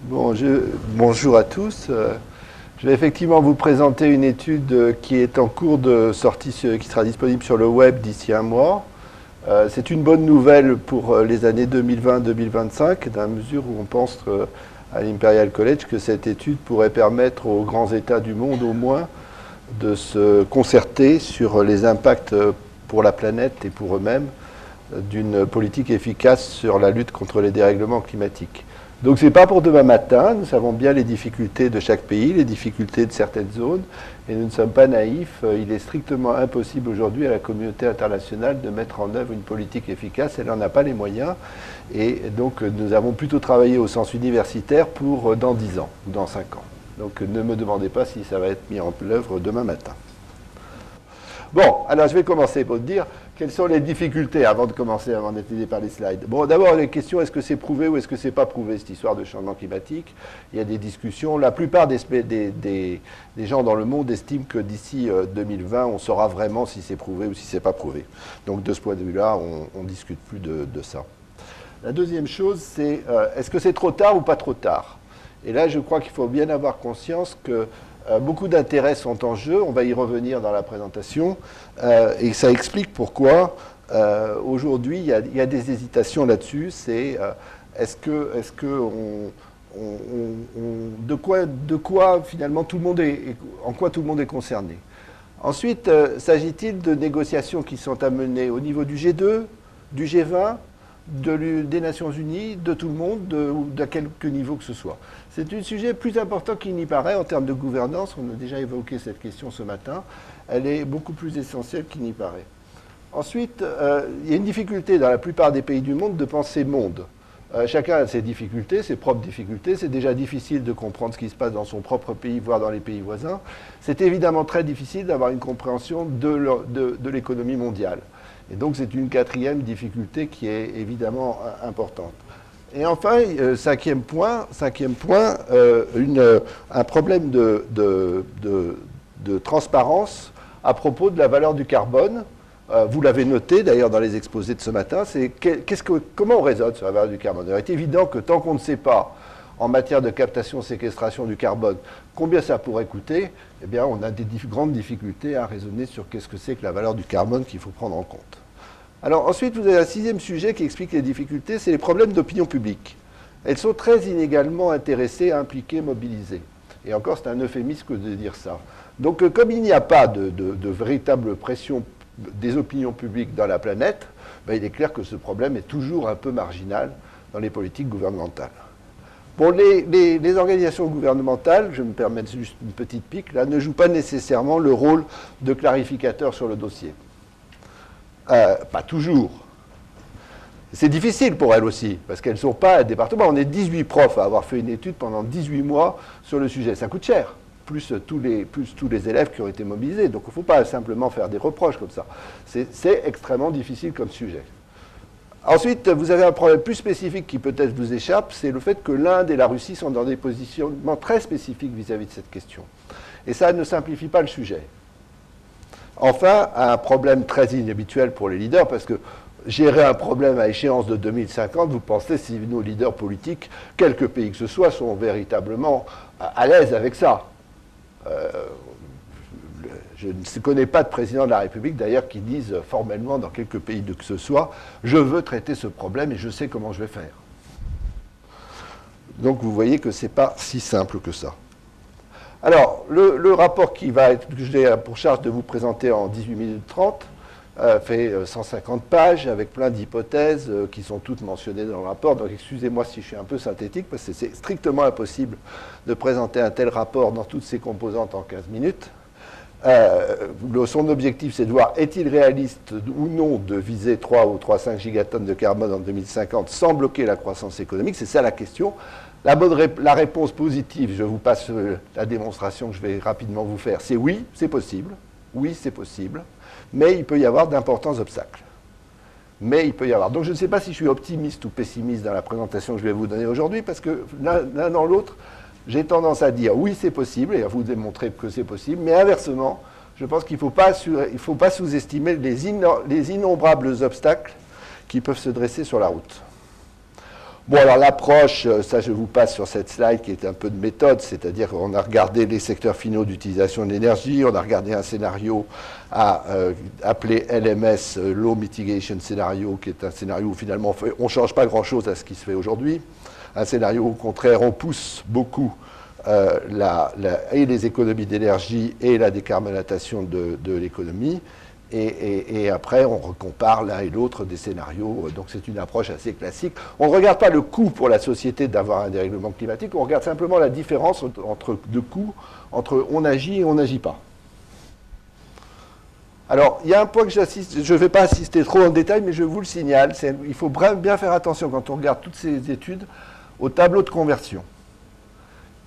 Bonjour à tous. Je vais effectivement vous présenter une étude qui est en cours de sortie, qui sera disponible sur le web d'ici un mois. C'est une bonne nouvelle pour les années 2020-2025, dans la mesure où on pense à l'Imperial College que cette étude pourrait permettre aux grands États du monde, au moins, de se concerter sur les impacts pour la planète et pour eux-mêmes d'une politique efficace sur la lutte contre les dérèglements climatiques. Donc ce n'est pas pour demain matin, nous savons bien les difficultés de chaque pays, les difficultés de certaines zones, et nous ne sommes pas naïfs. Il est strictement impossible aujourd'hui à la communauté internationale de mettre en œuvre une politique efficace, elle n'en a pas les moyens, et donc nous avons plutôt travaillé au sens universitaire pour dans 10 ans ou dans 5 ans. Donc ne me demandez pas si ça va être mis en œuvre demain matin. Bon, alors je vais commencer pour dire quelles sont les difficultés avant de commencer, avant d'être aidé par les slides. Bon, d'abord, les questions, est-ce que c'est prouvé ou est-ce que c'est pas prouvé, cette histoire de changement climatique? Il y a des discussions. La plupart des gens dans le monde estiment que d'ici 2020, on saura vraiment si c'est prouvé ou si c'est pas prouvé. Donc, de ce point de vue-là, on ne discute plus de ça. La deuxième chose, c'est est-ce que c'est trop tard ou pas trop tard? Et là, je crois qu'il faut bien avoir conscience que beaucoup d'intérêts sont en jeu, on va y revenir dans la présentation, et ça explique pourquoi aujourd'hui il y a des hésitations là-dessus. C'est de quoi finalement tout le monde en quoi tout le monde est concerné. Ensuite, s'agit-il de négociations qui sont à mener au niveau du G2, du G20, des Nations Unies, de tout le monde, ou de quelque niveau que ce soit. C'est un sujet plus important qu'il n'y paraît en termes de gouvernance. On a déjà évoqué cette question ce matin. Elle est beaucoup plus essentielle qu'il n'y paraît. Ensuite, il y a une difficulté dans la plupart des pays du monde de penser monde. Chacun a ses difficultés, ses propres difficultés. C'est déjà difficile de comprendre ce qui se passe dans son propre pays, voire dans les pays voisins. C'est évidemment très difficile d'avoir une compréhension de l'économie mondiale. Et donc c'est une quatrième difficulté qui est évidemment importante. Et enfin, cinquième point, un problème de transparence à propos de la valeur du carbone. Vous l'avez noté d'ailleurs dans les exposés de ce matin, c'est comment on raisonne sur la valeur du carbone. Il est évident que tant qu'on ne sait pas en matière de captation-séquestration du carbone combien ça pourrait coûter, eh bien on a des grandes difficultés à raisonner sur qu'est-ce que c'est que la valeur du carbone qu'il faut prendre en compte. Alors ensuite, vous avez un sixième sujet qui explique les difficultés, c'est les problèmes d'opinion publique. Elles sont très inégalement intéressées, impliquées, mobilisées. Et encore, c'est un euphémisme de dire ça. Donc comme il n'y a pas de véritable pression des opinions publiques dans la planète, ben, il est clair que ce problème est toujours un peu marginal dans les politiques gouvernementales. Bon, les organisations gouvernementales, je me permets juste une petite pique, là, ne jouent pas nécessairement le rôle de clarificateur sur le dossier. Pas toujours. C'est difficile pour elles aussi, parce qu'elles ne sont pas un département. On est 18 profs à avoir fait une étude pendant 18 mois sur le sujet. Ça coûte cher, plus tous les élèves qui ont été mobilisés. Donc il ne faut pas simplement faire des reproches comme ça. C'est extrêmement difficile comme sujet. Ensuite, vous avez un problème plus spécifique qui peut-être vous échappe, c'est le fait que l'Inde et la Russie sont dans des positionnements très spécifiques vis-à-vis de cette question. Et ça ne simplifie pas le sujet. Enfin, un problème très inhabituel pour les leaders, parce que gérer un problème à échéance de 2050, vous pensez si nos leaders politiques, quelque pays que ce soit, sont véritablement à l'aise avec ça. Je ne connais pas de président de la République, d'ailleurs, qui dise formellement dans quelques pays que ce soit « je veux traiter ce problème et je sais comment je vais faire ». Donc vous voyez que ce n'est pas si simple que ça. Alors, le rapport que j'ai pour charge de vous présenter en 18 minutes 30 fait 150 pages avec plein d'hypothèses qui sont toutes mentionnées dans le rapport. Donc excusez-moi si je suis un peu synthétique, parce que c'est strictement impossible de présenter un tel rapport dans toutes ses composantes en 15 minutes. Son objectif, c'est de voir est-il réaliste ou non de viser 3 ou 3,5 gigatonnes de carbone en 2050 sans bloquer la croissance économique. C'est ça la question. La réponse positive, je vous passe la démonstration que je vais rapidement vous faire, c'est oui, c'est possible. Oui, c'est possible. Mais il peut y avoir d'importants obstacles. Mais il peut y avoir. Donc je ne sais pas si je suis optimiste ou pessimiste dans la présentation que je vais vous donner aujourd'hui, parce que l'un dans l'autre, j'ai tendance à dire oui, c'est possible, et à vous démontrer que c'est possible, mais inversement, je pense qu'il ne faut pas sous-estimer les innombrables obstacles qui peuvent se dresser sur la route. Bon, alors l'approche, ça je vous passe sur cette slide qui est un peu de méthode, c'est-à-dire qu'on a regardé les secteurs finaux d'utilisation de l'énergie, on a regardé un scénario appelé LMS, Low Mitigation Scenario, qui est un scénario où finalement on ne change pas grand-chose à ce qui se fait aujourd'hui. Un scénario au contraire, on pousse beaucoup et les économies d'énergie et la décarbonisation de l'économie. Et après, on compare l'un et l'autre des scénarios. Donc, c'est une approche assez classique. On ne regarde pas le coût pour la société d'avoir un dérèglement climatique. On regarde simplement la différence de coût entre on agit et on n'agit pas. Alors, il y a un point que j'insiste, je ne vais pas insister trop en détail, mais je vous le signale. Il faut bien faire attention quand on regarde toutes ces études au tableau de conversion.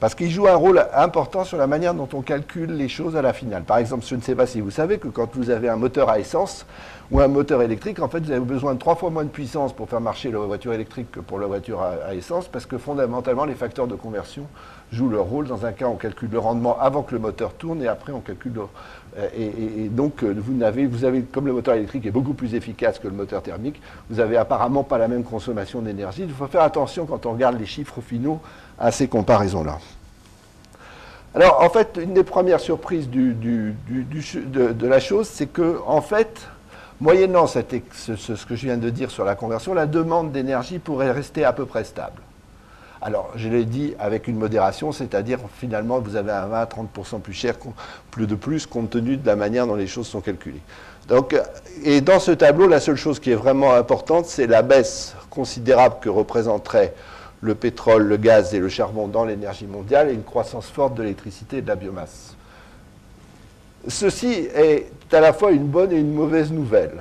Parce qu'il joue un rôle important sur la manière dont on calcule les choses à la finale. Par exemple, je ne sais pas si vous savez que quand vous avez un moteur à essence ou un moteur électrique, en fait, vous avez besoin de 3 fois moins de puissance pour faire marcher la voiture électrique que pour la voiture à essence, parce que fondamentalement, les facteurs de conversion jouent leur rôle. Dans un cas, on calcule le rendement avant que le moteur tourne, et après, on calcule et donc, vous avez, comme le moteur électrique est beaucoup plus efficace que le moteur thermique, vous n'avez apparemment pas la même consommation d'énergie. Il faut faire attention quand on regarde les chiffres finaux à ces comparaisons-là. Alors, en fait, une des premières surprises de la chose, c'est que, en fait, moyennant ce que je viens de dire sur la conversion, la demande d'énergie pourrait rester à peu près stable. Alors, je l'ai dit avec une modération, c'est-à-dire, finalement, vous avez un 20-30% plus cher, de plus, compte tenu de la manière dont les choses sont calculées. Donc, et dans ce tableau, la seule chose qui est vraiment importante, c'est la baisse considérable que représenterait le pétrole, le gaz et le charbon dans l'énergie mondiale et une croissance forte de l'électricité et de la biomasse. Ceci est à la fois une bonne et une mauvaise nouvelle.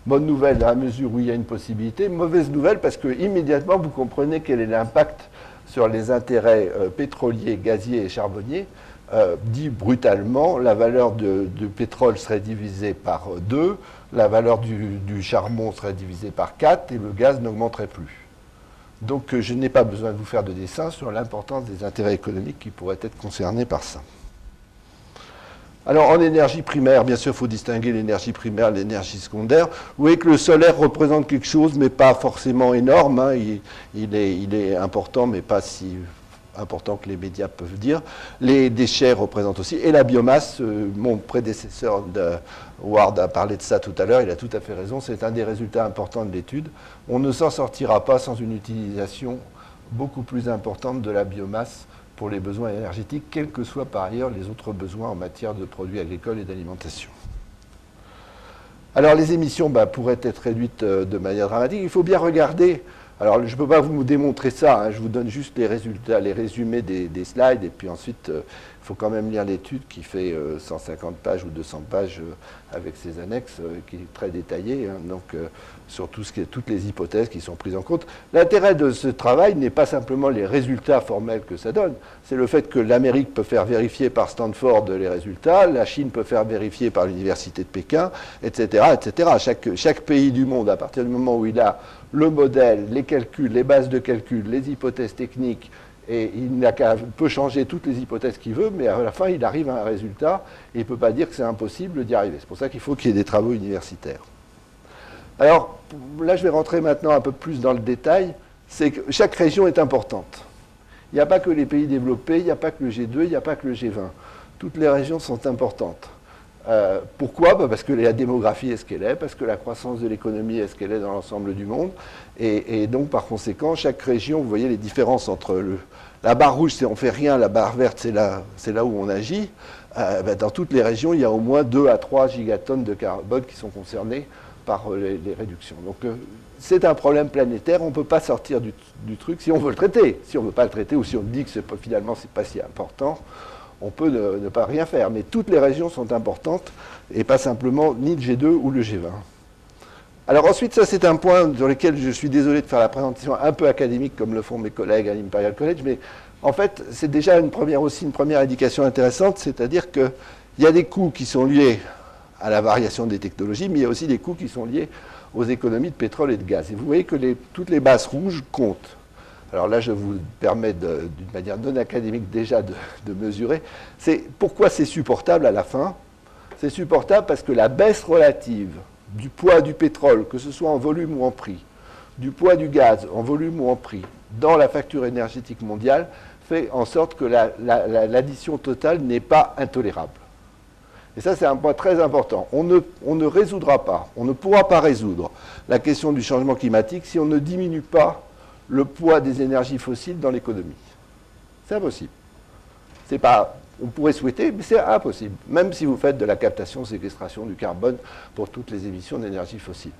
Bonne nouvelle dans la mesure où il y a une possibilité, mauvaise nouvelle parce que immédiatement vous comprenez quel est l'impact sur les intérêts pétroliers, gaziers et charbonniers. Dit brutalement, la valeur du pétrole serait divisée par 2, la valeur du charbon serait divisée par 4 et le gaz n'augmenterait plus. Donc je n'ai pas besoin de vous faire de dessin sur l'importance des intérêts économiques qui pourraient être concernés par ça. Alors en énergie primaire, bien sûr, il faut distinguer l'énergie primaire et l'énergie secondaire. Vous voyez que le solaire représente quelque chose, mais pas forcément énorme. Hein. Il est important, mais pas si important que les médias peuvent dire. Les déchets représentent aussi. Et la biomasse, mon prédécesseur Howard a parlé de ça tout à l'heure, il a tout à fait raison, c'est un des résultats importants de l'étude. On ne s'en sortira pas sans une utilisation beaucoup plus importante de la biomasse pour les besoins énergétiques, quels que soient par ailleurs les autres besoins en matière de produits agricoles et d'alimentation. Alors les émissions pourraient être réduites de manière dramatique. Il faut bien regarder. Alors je ne peux pas vous démontrer ça, hein, je vous donne juste les résultats, les résumés des slides, et puis ensuite il faut quand même lire l'étude qui fait 150 pages ou 200 pages avec ses annexes, qui est très détaillée, hein, donc sur toutes les hypothèses qui sont prises en compte. L'intérêt de ce travail n'est pas simplement les résultats formels que ça donne, c'est le fait que l'Amérique peut faire vérifier par Stanford les résultats, la Chine peut faire vérifier par l'Université de Pékin, etc., etc. Chaque pays du monde, à partir du moment où il a le modèle, les calculs, les bases de calcul, les hypothèses techniques, et peut changer toutes les hypothèses qu'il veut, mais à la fin, il arrive à un résultat, et il ne peut pas dire que c'est impossible d'y arriver. C'est pour ça qu'il faut qu'il y ait des travaux universitaires. Alors, là, je vais rentrer maintenant un peu plus dans le détail. C'est que chaque région est importante. Il n'y a pas que les pays développés, il n'y a pas que le G2, il n'y a pas que le G20. Toutes les régions sont importantes. Pourquoi ? Parce que la démographie est ce qu'elle est, parce que la croissance de l'économie est ce qu'elle est dans l'ensemble du monde. Et donc, par conséquent, chaque région, vous voyez les différences entre la barre rouge, c'est on ne fait rien, la barre verte, c'est là où on agit. Dans toutes les régions, il y a au moins 2 à 3 gigatonnes de carbone qui sont concernés par les réductions. Donc, c'est un problème planétaire, on ne peut pas sortir du truc si on veut le traiter. Si on ne veut pas le traiter ou si on dit que finalement, ce n'est pas si important, on peut ne pas rien faire, mais toutes les régions sont importantes, et pas simplement ni le G2 ou le G20. Alors ensuite, ça c'est un point sur lequel je suis désolé de faire la présentation un peu académique, comme le font mes collègues à l'Imperial College, mais en fait, c'est déjà une première indication intéressante, c'est-à-dire qu'il y a des coûts qui sont liés à la variation des technologies, mais il y a aussi des coûts qui sont liés aux économies de pétrole et de gaz. Et vous voyez que toutes les bases rouges comptent. Alors là, je vous permets d'une manière non académique déjà de mesurer. Pourquoi c'est supportable à la fin ? C'est supportable parce que la baisse relative du poids du pétrole, que ce soit en volume ou en prix, du poids du gaz en volume ou en prix dans la facture énergétique mondiale fait en sorte que l'addition totale n'est pas intolérable. Et ça, c'est un point très important. On ne résoudra pas, on ne pourra pas résoudre la question du changement climatique si on ne diminue pas le poids des énergies fossiles dans l'économie. C'est impossible. C'est pas, on pourrait souhaiter, mais c'est impossible, même si vous faites de la captation, séquestration du carbone pour toutes les émissions d'énergie fossile.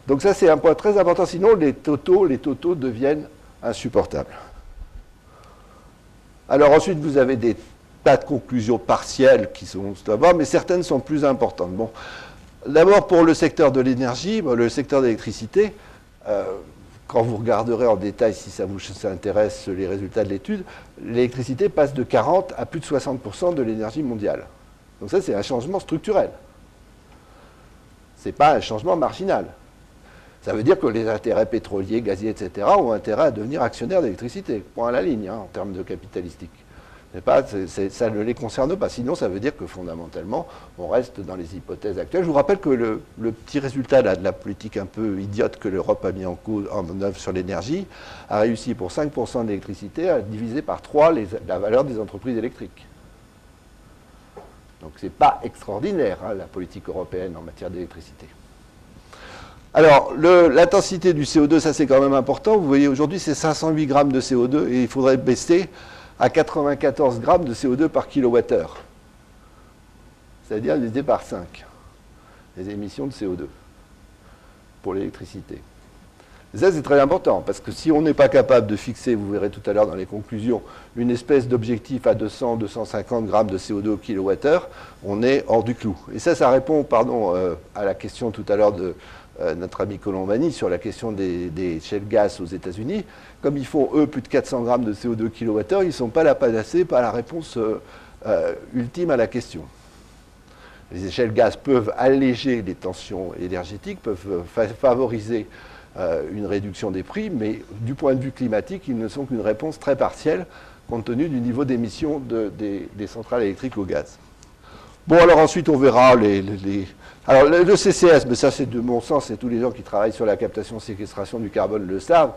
Donc ça, c'est un point très important, sinon les totaux deviennent insupportables. Alors ensuite, vous avez des tas de conclusions partielles qui sont d'abord, mais certaines sont plus importantes. Bon, d'abord, pour le secteur de l'énergie, le secteur de l'électricité, quand vous regarderez en détail, si ça vous intéresse, les résultats de l'étude, l'électricité passe de 40 à plus de 60% de l'énergie mondiale. Donc ça, c'est un changement structurel. Ce n'est pas un changement marginal. Ça veut dire que les intérêts pétroliers, gaziers, etc. ont intérêt à devenir actionnaires d'électricité, point à la ligne, en termes de capitalistique. Ça ne les concerne pas. Sinon, ça veut dire que fondamentalement, on reste dans les hypothèses actuelles. Je vous rappelle que le petit résultat là, de la politique un peu idiote que l'Europe a mis en œuvre sur l'énergie a réussi pour 5% d'électricité à diviser par 3 la valeur des entreprises électriques. Donc ce n'est pas extraordinaire, hein, la politique européenne en matière d'électricité. Alors, l'intensité du CO2, ça c'est quand même important. Vous voyez, aujourd'hui, c'est 508 grammes de CO2 et il faudrait baisser à 94 grammes de CO2 par kilowattheure. C'est-à-dire divisé par 5, les émissions de CO2 pour l'électricité. Et ça, c'est très important, parce que si on n'est pas capable de fixer, vous verrez tout à l'heure dans les conclusions, une espèce d'objectif à 200-250 grammes de CO2 au kilowattheure, on est hors du clou. Et ça répond, à la question tout à l'heure de notre ami Colombani sur la question des shale gas aux États-Unis. Comme ils font, eux, plus de 400 grammes de CO2 kWh, ils ne sont pas la panacée, pas la réponse ultime à la question. Les shale gas peuvent alléger les tensions énergétiques, peuvent favoriser une réduction des prix, mais du point de vue climatique, ils ne sont qu'une réponse très partielle, compte tenu du niveau d'émission des centrales électriques au gaz. Bon, alors ensuite, on verra Alors, le CCS, mais ça, c'est de mon sens, et tous les gens qui travaillent sur la captation séquestration du carbone le savent.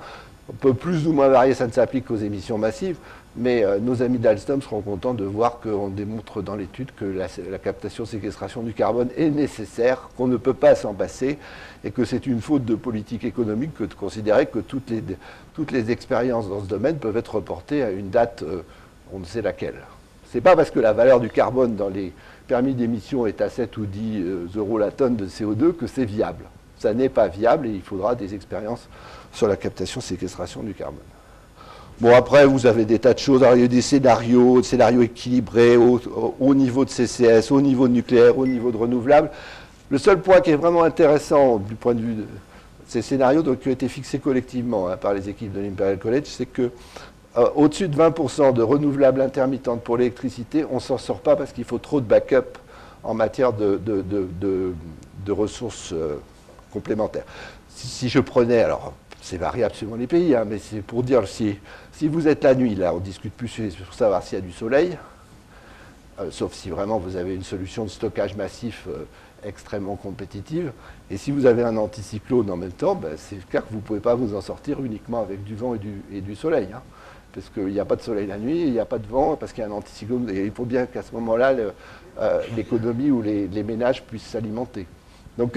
On peut plus ou moins varier, ça ne s'applique qu'aux émissions massives, mais nos amis d'Alstom seront contents de voir qu'on démontre dans l'étude que la captation séquestration du carbone est nécessaire, qu'on ne peut pas s'en passer, et que c'est une faute de politique économique que de considérer que toutes les expériences dans ce domaine peuvent être reportées à une date, on ne sait laquelle. Ce n'est pas parce que la valeur du carbone dans les permis d'émission est à 7 ou 10 euros la tonne de CO2 que c'est viable. Ça n'est pas viable et il faudra des expériences sur la captation séquestration du carbone. Bon, après, vous avez des tas de choses. Alors, il y a des scénarios équilibrés au niveau de CCS, au niveau de nucléaire, au niveau de renouvelables. Le seul point qui est vraiment intéressant du point de vue de ces scénarios qui ont été fixés collectivement par les équipes de l'Imperial College, c'est que au-dessus de 20% de renouvelables intermittentes pour l'électricité, on ne s'en sort pas parce qu'il faut trop de backup en matière de ressources complémentaires. Si je prenais, alors c'est variable selon les pays, hein, mais c'est pour dire, si vous êtes la nuit, là on ne discute plus sur savoir s'il y a du soleil, sauf si vraiment vous avez une solution de stockage massif extrêmement compétitive, et si vous avez un anticyclone en même temps, ben, c'est clair que vous ne pouvez pas vous en sortir uniquement avec du vent et du soleil. Hein. Parce qu'il n'y a pas de soleil la nuit, il n'y a pas de vent, parce qu'il y a un anticyclone, et il faut bien qu'à ce moment-là, l'économie ou les ménages puissent s'alimenter. Donc,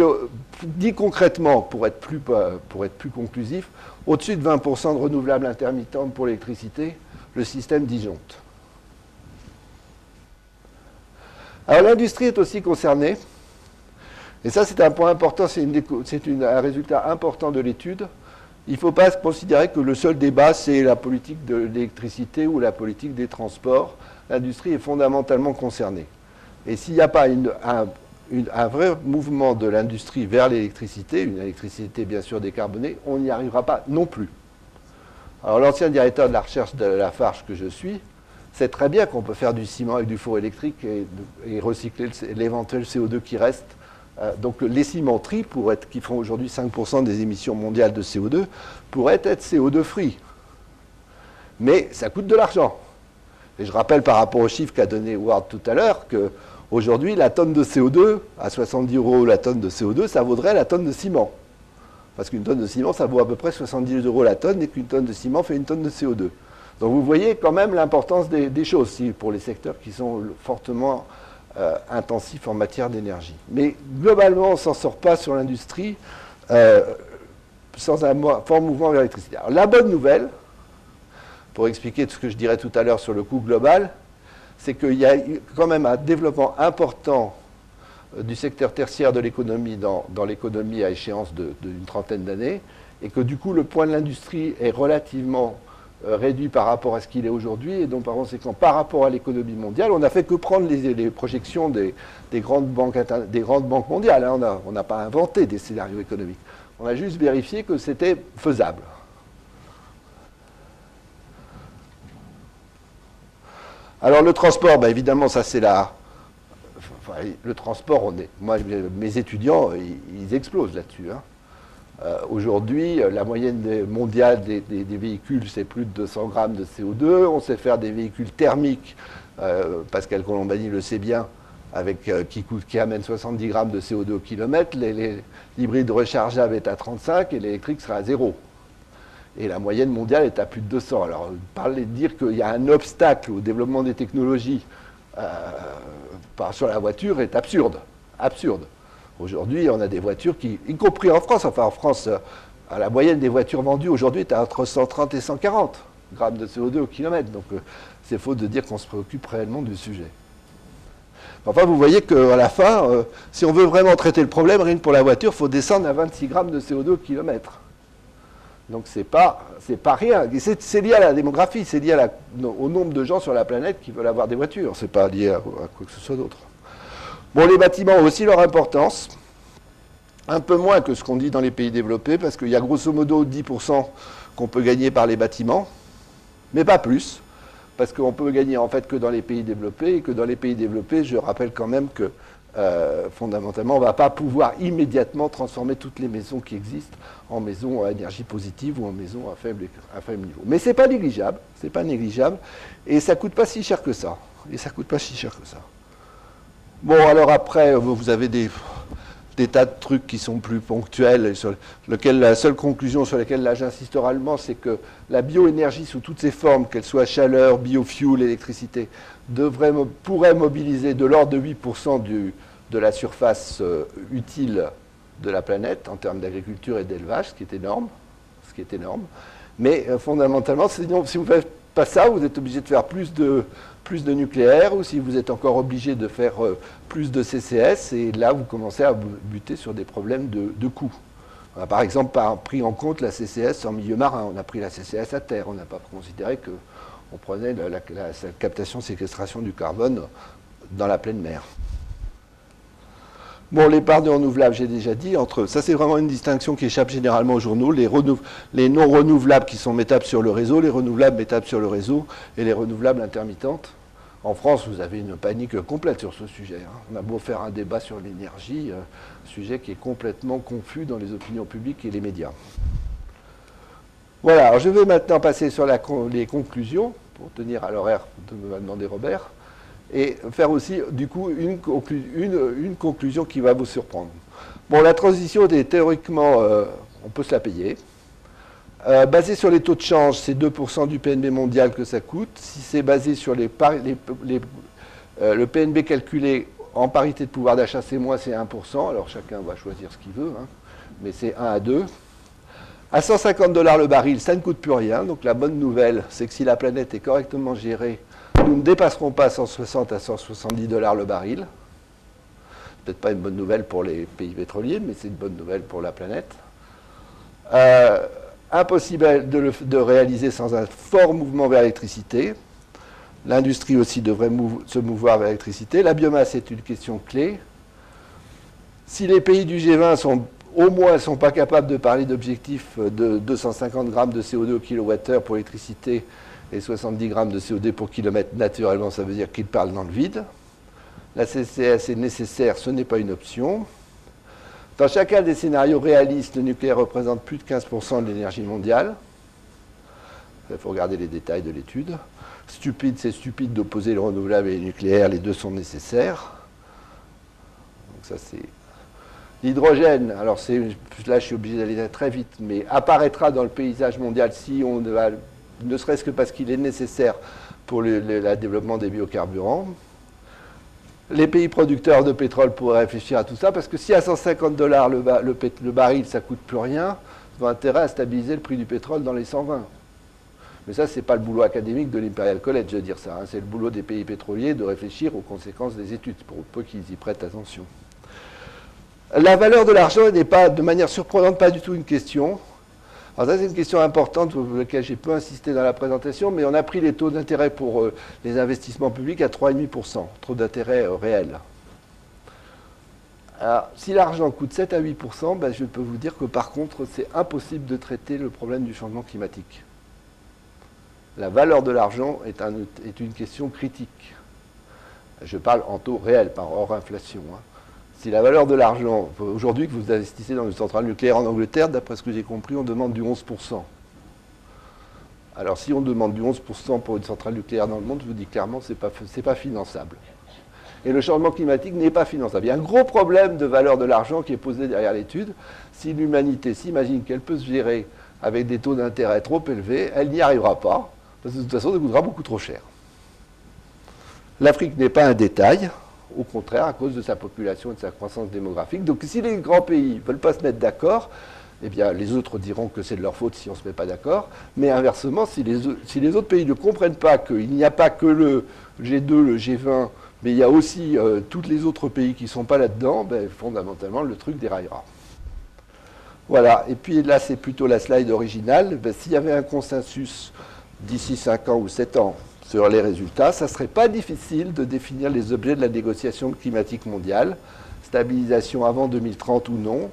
dit concrètement, pour être plus conclusif, au-dessus de 20% de renouvelables intermittentes pour l'électricité, le système disjoncte. Alors, l'industrie est aussi concernée, et ça, c'est un point important, c'est un résultat important de l'étude. Il ne faut pas considérer que le seul débat, c'est la politique de l'électricité ou la politique des transports. L'industrie est fondamentalement concernée. Et s'il n'y a pas un vrai mouvement de l'industrie vers l'électricité, une électricité bien sûr décarbonée, on n'y arrivera pas non plus. Alors l'ancien directeur de la recherche de la Lafarge que je suis sait très bien qu'on peut faire du ciment avec du four électrique et recycler l'éventuel CO2 qui reste. Donc les cimenteries, qui font aujourd'hui 5% des émissions mondiales de CO2, pourraient être CO2 free. Mais ça coûte de l'argent. Et je rappelle par rapport au chiffre qu'a donné Ward tout à l'heure qu'aujourd'hui, la tonne de CO2, à 70 € la tonne de CO2, ça vaudrait la tonne de ciment. Parce qu'une tonne de ciment, ça vaut à peu près 70 € la tonne, et qu'une tonne de ciment fait une tonne de CO2. Donc vous voyez quand même l'importance des choses pour les secteurs qui sont fortement intensifs en matière d'énergie. Mais globalement, on ne s'en sort pas sur l'industrie sans un fort mouvement vers l'électricité. Alors, la bonne nouvelle, pour expliquer ce que je dirais tout à l'heure sur le coût global, c'est qu'il y a quand même un développement important du secteur tertiaire de l'économie dans l'économie à échéance d'une trentaine d'années, et que du coup le poids de l'industrie est relativement réduit par rapport à ce qu'il est aujourd'hui, et donc par conséquent par rapport à l'économie mondiale, on n'a fait que prendre les projections des grandes banques mondiales, hein. On n'a pas inventé des scénarios économiques, on a juste vérifié que c'était faisable. Alors le transport, ben évidemment ça c'est le transport, moi mes étudiants ils explosent là-dessus, hein. Aujourd'hui, la moyenne mondiale des véhicules, c'est plus de 200 grammes de CO2. On sait faire des véhicules thermiques, Pascal Colombani le sait bien, qui amènent 70 grammes de CO2 au kilomètre. L'hybride rechargeable est à 35 et l'électrique sera à 0. Et la moyenne mondiale est à plus de 200. Alors, parler de dire qu'il y a un obstacle au développement des technologies sur la voiture est absurde. Absurde. Aujourd'hui, on a des voitures qui, y compris en France, la moyenne des voitures vendues aujourd'hui est entre 130 et 140 grammes de CO2 au kilomètre. Donc, c'est faux de dire qu'on se préoccupe réellement du sujet. Enfin, vous voyez qu'à la fin, si on veut vraiment traiter le problème, rien que pour la voiture, il faut descendre à 26 grammes de CO2 au kilomètre. Donc, c'est pas rien. C'est lié à la démographie, c'est lié au nombre de gens sur la planète qui veulent avoir des voitures. C'est pas lié à quoi que ce soit d'autre. Bon, les bâtiments ont aussi leur importance, un peu moins que ce qu'on dit dans les pays développés, parce qu'il y a grosso modo 10% qu'on peut gagner par les bâtiments, mais pas plus, parce qu'on peut gagner en fait que dans les pays développés, et que dans les pays développés, je rappelle quand même que fondamentalement, on ne va pas pouvoir immédiatement transformer toutes les maisons qui existent en maisons à énergie positive ou en maisons à faible niveau. Mais ce n'est pas négligeable, et ça ne coûte pas si cher que ça. Bon, alors après, vous avez des tas de trucs qui sont plus ponctuels, et sur lesquels la seule conclusion sur laquelle là j'insiste oralement, c'est que la bioénergie sous toutes ses formes, qu'elle soit chaleur, biofuel, électricité, pourrait mobiliser de l'ordre de 8% de la surface utile de la planète en termes d'agriculture et d'élevage, ce qui est énorme. Mais fondamentalement, sinon, si vous ne faites pas ça, vous êtes obligé de faire plus de nucléaire, ou si vous êtes encore obligé de faire plus de CCS, et là vous commencez à buter sur des problèmes de coûts. On a par exemple pas pris en compte la CCS en milieu marin, on a pris la CCS à terre, on n'a pas considéré qu'on prenait la captation-séquestration du carbone dans la pleine mer. Bon, les parts de renouvelables, j'ai déjà dit, ça c'est vraiment une distinction qui échappe généralement aux journaux, les non renouvelables qui sont mettables sur le réseau, les renouvelables mettables sur le réseau et les renouvelables intermittentes. En France, vous avez une panique complète sur ce sujet, hein. On a beau faire un débat sur l'énergie, sujet qui est complètement confus dans les opinions publiques et les médias. Voilà, alors je vais maintenant passer sur les conclusions, pour tenir à l'horaire de me demander Robert, et faire aussi, du coup, une conclusion qui va vous surprendre. Bon, la transition est théoriquement, on peut se la payer. Basé sur les taux de change, c'est 2% du PNB mondial que ça coûte. Si c'est basé sur le PNB calculé en parité de pouvoir d'achat, c'est 1%. Alors chacun va choisir ce qu'il veut, hein, mais c'est 1 à 2. À 150 $ le baril, ça ne coûte plus rien. Donc la bonne nouvelle, c'est que si la planète est correctement gérée, nous ne dépasserons pas 160 à 170 $ le baril. Peut-être pas une bonne nouvelle pour les pays pétroliers, mais c'est une bonne nouvelle pour la planète. Impossible de réaliser sans un fort mouvement vers l'électricité. L'industrie aussi devrait se mouvoir vers l'électricité. La biomasse est une question clé. Si les pays du G20 au moins ne sont pas capables de parler d'objectifs de 250 grammes de CO2 au kilowattheure pour l'électricité et 70 grammes de CO2 pour kilomètre, naturellement, ça veut dire qu'ils parlent dans le vide. La CCS est nécessaire, ce n'est pas une option. Dans chacun des scénarios réalistes, le nucléaire représente plus de 15% de l'énergie mondiale. Il faut regarder les détails de l'étude. Stupide, c'est stupide d'opposer le renouvelable et le nucléaire, les deux sont nécessaires. Donc ça, c'est... L'hydrogène, alors là je suis obligé d'aller très vite, mais apparaîtra dans le paysage mondial si on va, ne serait-ce que parce qu'il est nécessaire pour le développement des biocarburants. Les pays producteurs de pétrole pourraient réfléchir à tout ça, parce que si à 150 $ le baril, ça ne coûte plus rien, ils ont intérêt à stabiliser le prix du pétrole dans les 120. Mais ça, ce n'est pas le boulot académique de l'Imperial College de dire ça. Hein. C'est le boulot des pays pétroliers de réfléchir aux conséquences des études, pour peu qu'ils y prêtent attention. La valeur de l'argent n'est pas, de manière surprenante, pas du tout une question. Alors ça, c'est une question importante sur laquelle j'ai peu insisté dans la présentation, mais on a pris les taux d'intérêt pour les investissements publics à 3,5%, taux d'intérêt réel. Alors, si l'argent coûte 7 à 8%, ben, je peux vous dire que par contre, c'est impossible de traiter le problème du changement climatique. La valeur de l'argent est une question critique. Je parle en taux réel, par hors inflation. Hein. Si la valeur de l'argent, aujourd'hui que vous investissez dans une centrale nucléaire en Angleterre, d'après ce que j'ai compris, on demande du 11%. Alors si on demande du 11% pour une centrale nucléaire dans le monde, je vous dis clairement, ce n'est pas finançable. Et le changement climatique n'est pas finançable. Il y a un gros problème de valeur de l'argent qui est posé derrière l'étude. Si l'humanité s'imagine qu'elle peut se gérer avec des taux d'intérêt trop élevés, elle n'y arrivera pas, parce que de toute façon, ça coûtera beaucoup trop cher. L'Afrique n'est pas un détail. Au contraire, à cause de sa population et de sa croissance démographique. Donc si les grands pays ne veulent pas se mettre d'accord, eh bien les autres diront que c'est de leur faute si on ne se met pas d'accord. Mais inversement, si les autres pays ne comprennent pas qu'il n'y a pas que le G2, le G20, mais il y a aussi tous les autres pays qui ne sont pas là-dedans, ben, fondamentalement, le truc déraillera. Voilà, et puis là, c'est plutôt la slide originale. Ben, s'il y avait un consensus d'ici 5 ans ou 7 ans, sur les résultats, ça ne serait pas difficile de définir les objets de la négociation climatique mondiale, stabilisation avant 2030 ou non,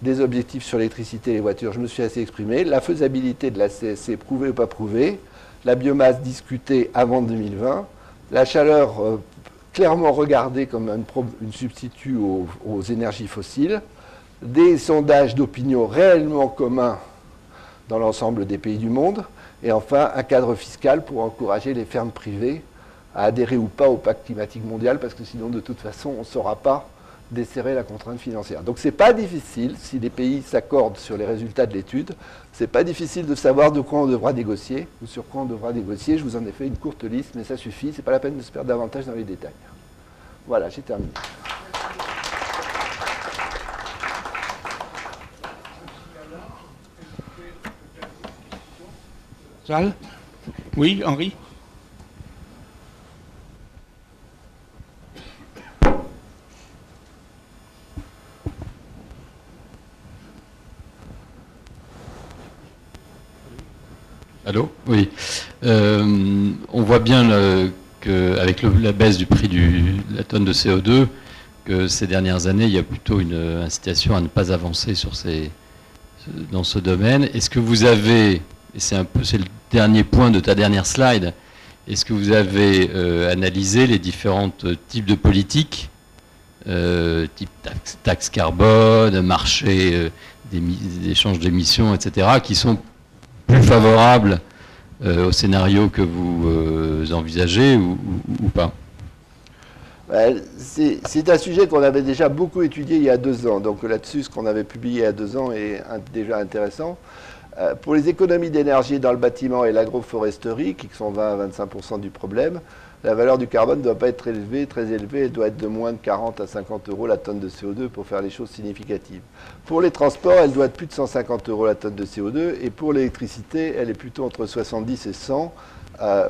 des objectifs sur l'électricité et les voitures, je me suis assez exprimé, la faisabilité de la CSC prouvée ou pas prouvée, la biomasse discutée avant 2020, la chaleur clairement regardée comme une substitut aux énergies fossiles, des sondages d'opinion réellement communs dans l'ensemble des pays du monde, et enfin, un cadre fiscal pour encourager les fermes privées à adhérer ou pas au pacte climatique mondial, parce que sinon, de toute façon, on ne saura pas desserrer la contrainte financière. Donc, ce n'est pas difficile, si les pays s'accordent sur les résultats de l'étude, ce n'est pas difficile de savoir de quoi on devra négocier, ou sur quoi on devra négocier. Je vous en ai fait une courte liste, mais ça suffit, ce n'est pas la peine de se perdre davantage dans les détails. Voilà, j'ai terminé. Oui, Henri? Allô? Oui. On voit bien qu'avec la baisse du prix de la tonne de CO2, que ces dernières années, il y a plutôt une incitation à ne pas avancer dans ce domaine. Est-ce que vous avez, et c'est le dernier point de ta dernière slide, est-ce que vous avez analysé les différents types de politiques, type taxe carbone, marché d'échange d'émissions, etc., qui sont plus favorables au scénario que vous envisagez ou pas? C'est un sujet qu'on avait déjà beaucoup étudié il y a 2 ans. Donc là-dessus, ce qu'on avait publié il y a 2 ans est déjà intéressant. Pour les économies d'énergie dans le bâtiment et l'agroforesterie, qui sont 20 à 25% du problème, la valeur du carbone ne doit pas être élevée, très élevée, elle doit être de moins de 40 à 50 € la tonne de CO2 pour faire les choses significatives. Pour les transports, elle doit être plus de 150 € la tonne de CO2, et pour l'électricité, elle est plutôt entre 70 et 100,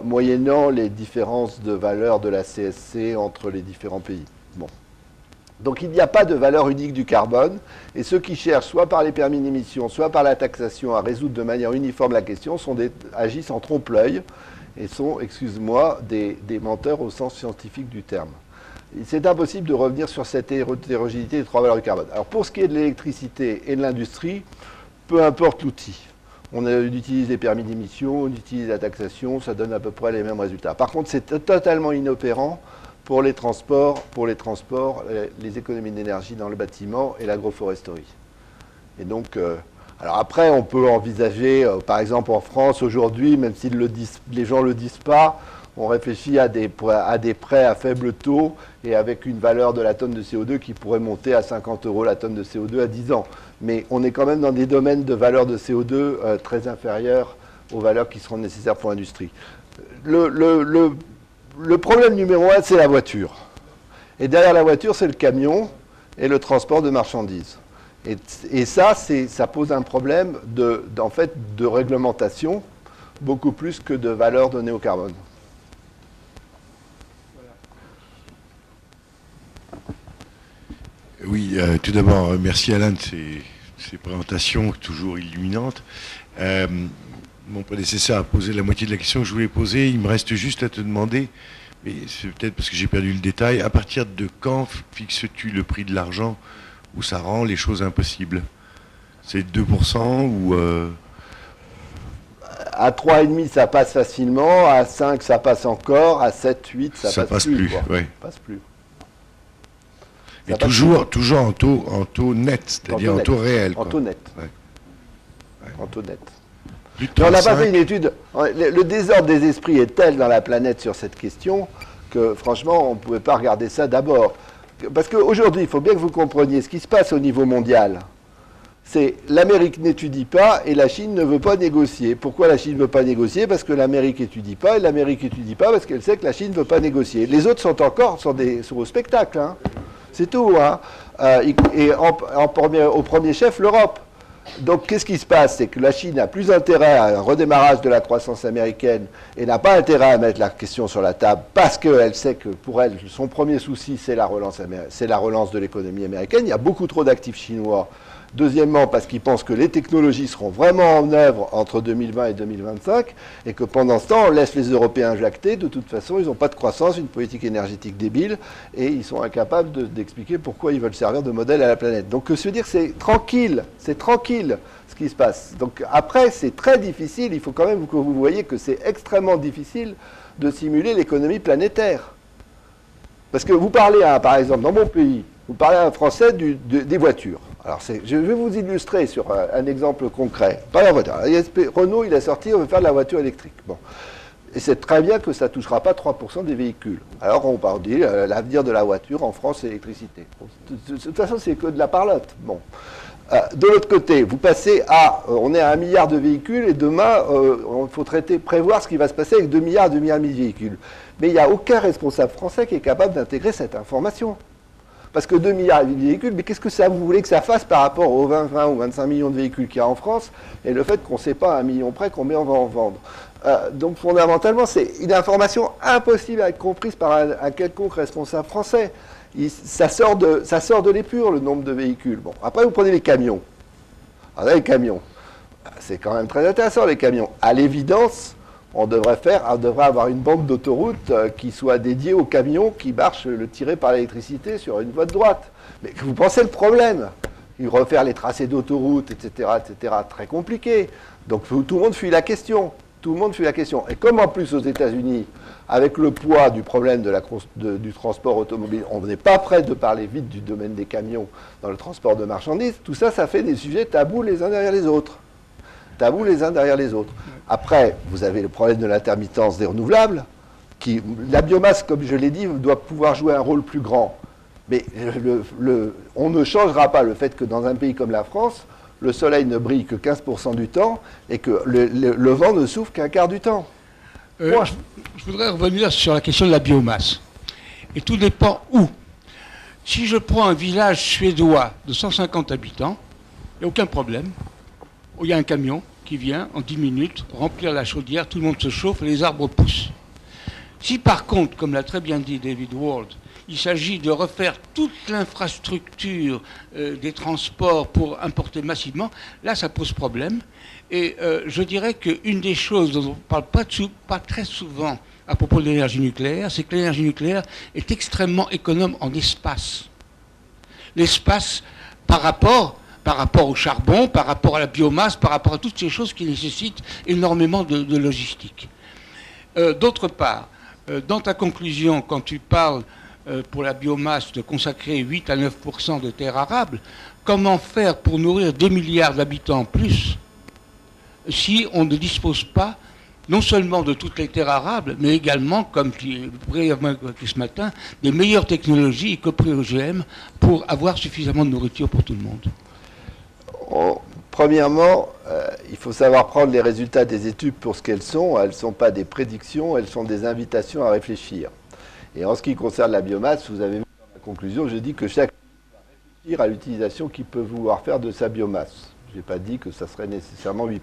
moyennant les différences de valeur de la CSC entre les différents pays. Bon. Donc il n'y a pas de valeur unique du carbone, et ceux qui cherchent, soit par les permis d'émission, soit par la taxation, à résoudre de manière uniforme la question, agissent en trompe-l'œil, et sont, excuse-moi, des menteurs au sens scientifique du terme. C'est impossible de revenir sur cette hétérogénéité des 3 valeurs du carbone. Alors pour ce qui est de l'électricité et de l'industrie, peu importe l'outil. On utilise les permis d'émission, on utilise la taxation, ça donne à peu près les mêmes résultats. Par contre, c'est totalement inopérant pour les transports, les économies d'énergie dans le bâtiment et l'agroforesterie. Et donc, Alors après, on peut envisager, par exemple en France aujourd'hui, même si les gens ne le disent pas, on réfléchit à des prêts à faible taux et avec une valeur de la tonne de CO2 qui pourrait monter à 50 € la tonne de CO2 à 10 ans. Mais on est quand même dans des domaines de valeur de CO2 très inférieurs aux valeurs qui seront nécessaires pour l'industrie. Le problème numéro 1, c'est la voiture. Et derrière la voiture, c'est le camion et le transport de marchandises. Et ça pose un problème en fait, de réglementation, beaucoup plus que de valeur donnée au carbone. Oui, tout d'abord, merci Alain de ces présentations toujours illuminantes. Mon prédécesseur a posé la moitié de la question que je voulais poser. Il me reste juste à te demander, mais c'est peut-être parce que j'ai perdu le détail, à partir de quand fixes-tu le prix de l'argent où ça rend les choses impossibles? C'est 2% ou... À 3,5, ça passe facilement. À 5, ça passe encore. À 7, 8, ça passe plus. Ouais. Ça passe plus. Et toujours en taux net, c'est-à-dire en taux réel. En taux net. Ouais. En taux net. Plus de Mais on n'a pas 35. fait une étude. Le désordre des esprits est tel dans la planète sur cette question que franchement, on ne pouvait pas regarder ça d'abord. Parce qu'aujourd'hui, il faut bien que vous compreniez ce qui se passe au niveau mondial. C'est l'Amérique n'étudie pas et la Chine ne veut pas négocier. Pourquoi la Chine ne veut pas négocier? Parce que l'Amérique n'étudie pas et l'Amérique n'étudie pas parce qu'elle sait que la Chine ne veut pas négocier. Les autres sont encore sont au spectacle. Hein. C'est tout. Hein. Et au premier chef, l'Europe. Donc, qu'est-ce qui se passe? C'est que la Chine a plus intérêt à un redémarrage de la croissance américaine et n'a pas intérêt à mettre la question sur la table parce qu'elle sait que pour elle, son premier souci, c'est la relance de l'économie américaine. Il y a beaucoup trop d'actifs chinois. Deuxièmement, parce qu'ils pensent que les technologies seront vraiment en œuvre entre 2020 et 2025 et que pendant ce temps, on laisse les Européens jacter. De toute façon, ils n'ont pas de croissance, une politique énergétique débile et ils sont incapables d'expliquer pourquoi ils veulent servir de modèle à la planète. Donc, ce que je veux dire, c'est tranquille ce qui se passe. Donc, après, c'est très difficile. Il faut quand même que vous voyez que c'est extrêmement difficile de simuler l'économie planétaire. Parce que vous parlez, par exemple, dans mon pays, vous parlez à un Français des voitures. Alors, je vais vous illustrer sur un exemple concret. Pas la voiture. Renault, il a sorti, on veut faire de la voiture électrique. Bon. Et c'est très bien que ça ne touchera pas 3% des véhicules. Alors, on parle de l'avenir de la voiture en France, c'est l'électricité. Bon, de toute façon, c'est que de la parlotte. Bon. De l'autre côté, vous passez on est à 1 milliard de véhicules et demain, il faut prévoir ce qui va se passer avec 2 milliards, 2 milliards et demi de véhicules. Mais il n'y a aucun responsable français qui est capable d'intégrer cette information. Parce que 2 milliards de véhicules, mais qu'est-ce que ça vous voulez que ça fasse par rapport aux 20 ou 25 millions de véhicules qu'il y a en France et le fait qu'on ne sait pas à 1 million près combien on va en vendre. Donc fondamentalement, c'est une information impossible à être comprise par un quelconque responsable français. Ça sort de l'épure, le nombre de véhicules. Bon, après, vous prenez les camions. Alors là, les camions, c'est quand même très intéressant, les camions. À l'évidence, on devrait avoir une bande d'autoroute qui soit dédiée aux camions qui marchent tirés par l'électricité sur une voie de droite. Mais vous pensez le problème? Refaire les tracés d'autoroute, etc., très compliqué. Donc tout le monde fuit la question. Et comme en plus aux États-Unis, avec le poids du problème du transport automobile, on n'est pas prêt de parler vite du domaine des camions dans le transport de marchandises, tout ça, ça fait des sujets tabous les uns derrière les autres. Après, vous avez le problème de l'intermittence des renouvelables, la biomasse, comme je l'ai dit, doit pouvoir jouer un rôle plus grand. Mais on ne changera pas le fait que dans un pays comme la France, le soleil ne brille que 15% du temps et que le vent ne souffle qu'un quart du temps. Je voudrais revenir sur la question de la biomasse. Et tout dépend où. Si je prends un village suédois de 150 habitants, il n'y a aucun problème. Il y a un camion qui vient en 10 minutes remplir la chaudière, tout le monde se chauffe et les arbres poussent. Si par contre, comme l'a très bien dit David Ward, il s'agit de refaire toute l'infrastructure des transports pour importer massivement, là ça pose problème. Et je dirais qu'une des choses dont on ne parle pas très souvent à propos de l'énergie nucléaire, c'est que l'énergie nucléaire est extrêmement économe en espace. L'espace par rapport au charbon, par rapport à la biomasse, par rapport à toutes ces choses qui nécessitent énormément de logistique. D'autre part, dans ta conclusion, quand tu parles pour la biomasse de consacrer 8 à 9% de terres arables, comment faire pour nourrir des milliards d'habitants en plus si on ne dispose pas non seulement de toutes les terres arables, mais également, comme brièvement évoqué ce matin, des meilleures technologies, y compris OGM, pour avoir suffisamment de nourriture pour tout le monde? Premièrement, il faut savoir prendre les résultats des études pour ce qu'elles sont. Elles ne sont pas des prédictions, elles sont des invitations à réfléchir. Et en ce qui concerne la biomasse, vous avez vu dans la conclusion, je dis que chaque pays va réfléchir à l'utilisation qu'il peut vouloir faire de sa biomasse. Je n'ai pas dit que ça serait nécessairement 8%.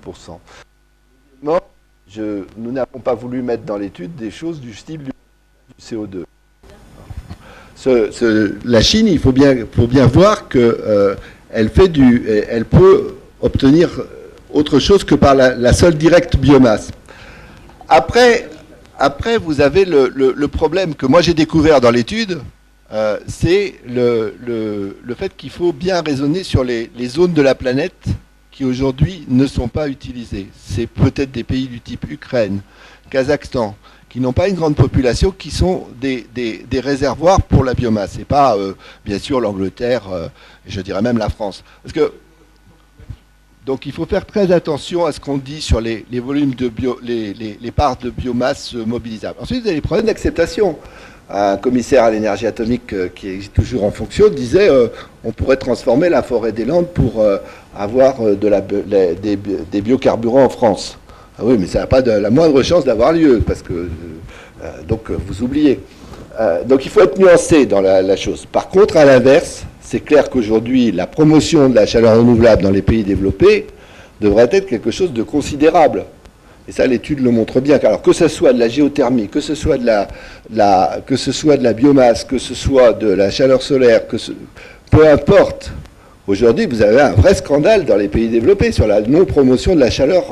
Deuxièmement, nous n'avons pas voulu mettre dans l'étude des choses du style du CO2. La Chine, il faut bien voir qu'elle peut obtenir autre chose que par la seule directe biomasse. Après, vous avez le problème que moi j'ai découvert dans l'étude, c'est le fait qu'il faut bien raisonner sur les zones de la planète qui aujourd'hui ne sont pas utilisées. C'est peut-être des pays du type Ukraine, Kazakhstan, qui n'ont pas une grande population, qui sont des réservoirs pour la biomasse. Et pas, bien sûr, l'Angleterre, je dirais même la France. Donc il faut faire très attention à ce qu'on dit sur les volumes de les parts de biomasse mobilisables. Ensuite, vous avez les problèmes d'acceptation. Un commissaire à l'énergie atomique qui est toujours en fonction disait on pourrait transformer la forêt des Landes pour avoir des biocarburants en France. Ah oui, mais ça n'a pas la moindre chance d'avoir lieu, parce que donc vous oubliez. Donc il faut être nuancé dans la chose. Par contre, à l'inverse, c'est clair qu'aujourd'hui, la promotion de la chaleur renouvelable dans les pays développés devrait être quelque chose de considérable. Et ça, l'étude le montre bien. Alors que ce soit de la géothermie, que ce soit de la biomasse, que ce soit de la chaleur solaire, peu importe. Aujourd'hui, vous avez un vrai scandale dans les pays développés sur la non-promotion de la chaleur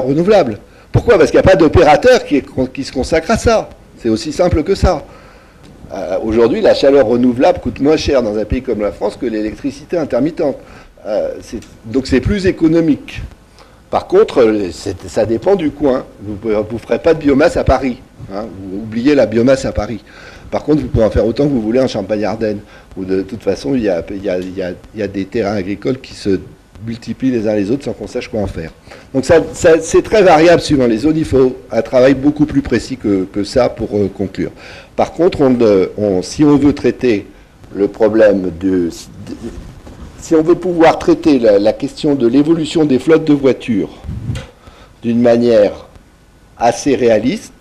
renouvelable. Pourquoi? Parce qu'il n'y a pas d'opérateur qui se consacre à ça. C'est aussi simple que ça. Aujourd'hui, la chaleur renouvelable coûte moins cher dans un pays comme la France que l'électricité intermittente. Donc c'est plus économique. Par contre, ça dépend du coin. Vous ne ferez pas de biomasse à Paris. Hein, vous oubliez la biomasse à Paris. Par contre, vous pouvez en faire autant que vous voulez en Champagne-Ardenne, où de toute façon, il y a des terrains agricoles qui se multiplient les uns les autres sans qu'on sache quoi en faire. Donc c'est très variable suivant les zones. Il faut un travail beaucoup plus précis que ça pour conclure. Par contre, si on veut traiter le problème si on veut pouvoir traiter la question de l'évolution des flottes de voitures d'une manière assez réaliste,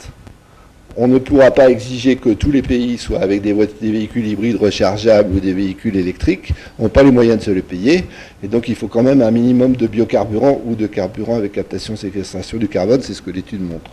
on ne pourra pas exiger que tous les pays soient avec des véhicules hybrides rechargeables ou des véhicules électriques, n'ont pas les moyens de se les payer, et donc il faut quand même un minimum de biocarburant ou de carburant avec captation séquestration du carbone, c'est ce que l'étude montre.